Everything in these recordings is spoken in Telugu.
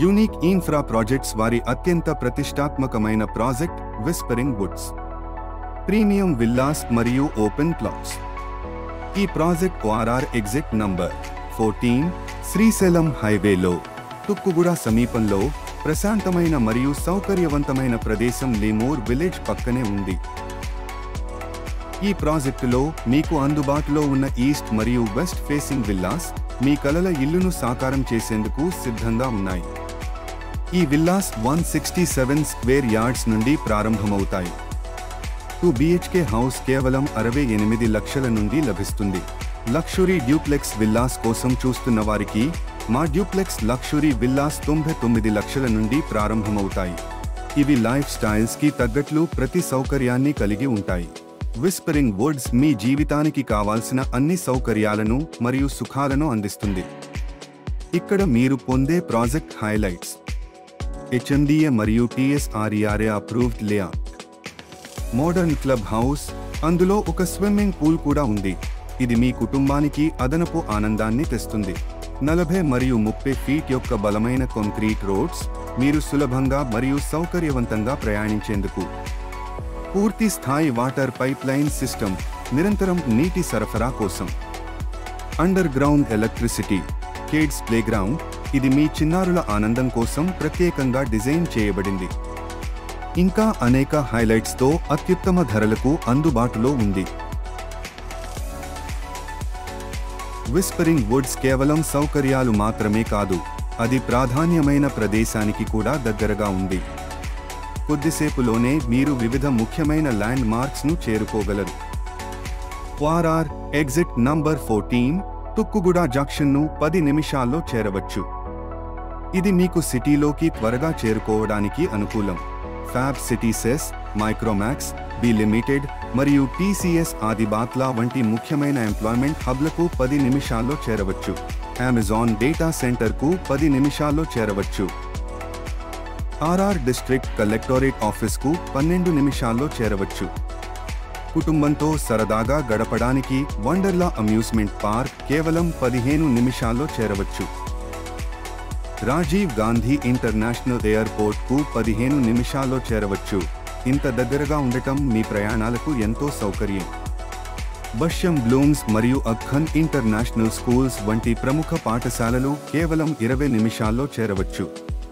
యూనిక్ ఇన్ఫ్రా ప్రాజెక్ట్స్ వారి అత్యంత ప్రతిష్టాత్మకమైన project whispering Woods premium villas మరియు ఓపెన్ ప్లాట్స్. ఈ project ORR exit number 14 Srisailam హైవేలో తుక్కుగూడ సమీపంలో ప్రశాంతమైన మరియు సౌకర్యవంతమైన ప్రదేశం లీమూర్ విలేజ్ పక్కనే ఉంది. ఈ ప్రాజెక్టులో మీకు అందుబాటులో ఉన్న ఈస్ట్ మరియు వెస్ట్ ఫేసింగ్ విల్లాస్ మీ కలల ఇల్లును సాకారం చేసేందుకు సిద్ధంగా ఉన్నాయి. ఈ విల్లాస్ 167 స్క్వేర్ యార్డ్స్ నుండి ప్రారంభమవుతాయి. 2 BHK హౌస్ కేవలం 68 లక్షల నుండి లభిస్తుంది. లక్షరీ డ్యూప్లెక్స్ విల్లాస్ కోసం చూస్తున్న వారికి మా డ్యూప్లెక్స్ లక్షరీ విల్లాస్ 99 లక్షల నుండి ప్రారంభమవుతాయి. ఇవి లైఫ్ స్టైల్స్ కి తగ్గట్లు ప్రతి సౌకర్యాన్ని కలిగి ఉంటాయి. విస్పరింగ్ వుడ్స్ మీ జీవితానికి కావాల్సిన అన్ని సౌకర్యాలను మరియు సుఖాలను అందిస్తుంది. ఇక్కడ మీరు పొందే ప్రాజెక్ట్ హైలైట్స్: HMDA మరియు TSRERA approved layout, modern club house, అందులో ఒక స్విమ్మింగ్ పూల్ కూడా ఉంది. ఇది మీ కుటుంబానికి అదనపు ఆనందాన్ని తెస్తుంది. 40 మరియు 30 ఫీట్ యొక్క బలమైన కాంక్రీట్ రోడ్స్ మీరు సులభంగా మరియు సౌకర్యవంతంగా ప్రయాణించేందుకు. పూర్తి స్థాయి వాటర్ పైప్ లైన్ సిస్టమ్, నిరంతరం నీటి సరఫరా కోసం. Under ground electricity, kids playground, ఇది మీ చిన్నారుల ఆనందం కోసం ప్రత్యేకంగా డిజైన్ చేయబడింది. ఇంకా అనేక హైలైట్స్తో అత్యుత్తమ ధరలకు అందుబాటులో ఉంది. విస్పరింగ్ వుడ్స్ కేవలం సౌకర్యాలు మాత్రమే కాదు, అది ప్రాధాన్యమైన ప్రదేశానికి కూడా దగ్గరగా ఉంది. కొద్దిసేపులోనే మీరు వివిధ ముఖ్యమైన ల్యాండ్ మార్క్స్ ను చేరుకోగలరు. ORR exit number 14 Tukkuguda junction ను 10 నిమిషాల్లో చేరవచ్చు. ఇది మీకు సిటీలోకి త్వరగా చేరుకోవడానికి అనుకూలం. ఫ్యాబ్ సిటీసెస్, మైక్రోమాక్స్, బి లిమిటెడ్ మరియు TCS ఆదిబాత్లా వంటి ముఖ్యమైన ఎంప్లాయ్మెంట్ హబ్లకు 10 నిమిషాల్లో చేరవచ్చు. అమెజాన్ డేటా సెంటర్కు 10 నిమిషాల్లో చేరవచ్చు. RR డిస్ట్రిక్ట్ కలెక్టరేట్ ఆఫీస్కు 12 నిమిషాల్లో చేరవచ్చు. కుటుంబంతో సరదాగా గడపడానికి వండర్లా అమ్యూజ్మెంట్ పార్క్ కేవలం 15 నిమిషాల్లో చేరవచ్చు. రాజీవ్ గాంధీ ఇంటర్నేషనల్ ఎయిర్పోర్ట్కు 15 నిమిషాల్లో చేరవచ్చు. ఇంత దగ్గరగా ఉండటం మీ ప్రయాణాలకు ఎంతో సౌకర్యం. బష్యం బ్లూమ్స్ మరియు అఖ్ఖన్ ఇంటర్నేషనల్ స్కూల్స్ వంటి ప్రముఖ పాఠశాలలు కేవలం 20 నిమిషాల్లో చేరవచ్చు.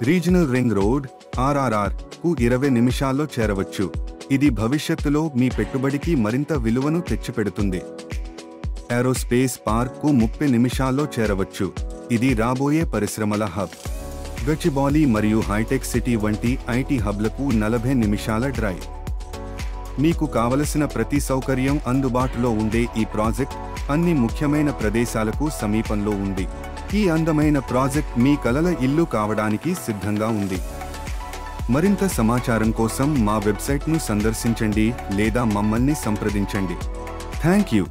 రీజనల్ రింగ్ రోడ్ RRR కు 20 నిమిషాల్లో చేరవచ్చు. ఇది భవిష్యత్తులో మీ పెట్టుబడికి మరింత విలువను తెచ్చిపెడుతుంది. ఏరోస్పేస్ పార్క్ కు 30 నిమిషాల్లో చేరవచ్చు. ఇది రాబోయే పరిశ్రమల హబ్. గచ్చిబౌలి మరియు హైటెక్ సిటీ వంటి IT హబ్లకు 40 నిమిషాల డ్రైవ్. మీకు కావలసిన ప్రతి సౌకర్యం అందుబాటులో ఉండే ఈ ప్రాజెక్ట్ అన్ని ముఖ్యమైన ప్రదేశాలకు సమీపంలో ఉంది. ఈ అందమైన ప్రాజెక్ట్ మీ కలల ఇల్లు కావడానికి సిద్ధంగా ఉంది. మరింత సమాచారం కోసం మా వెబ్సైట్ను సందర్శించండి లేదా మమ్మల్ని సంప్రదించండి. Thank you.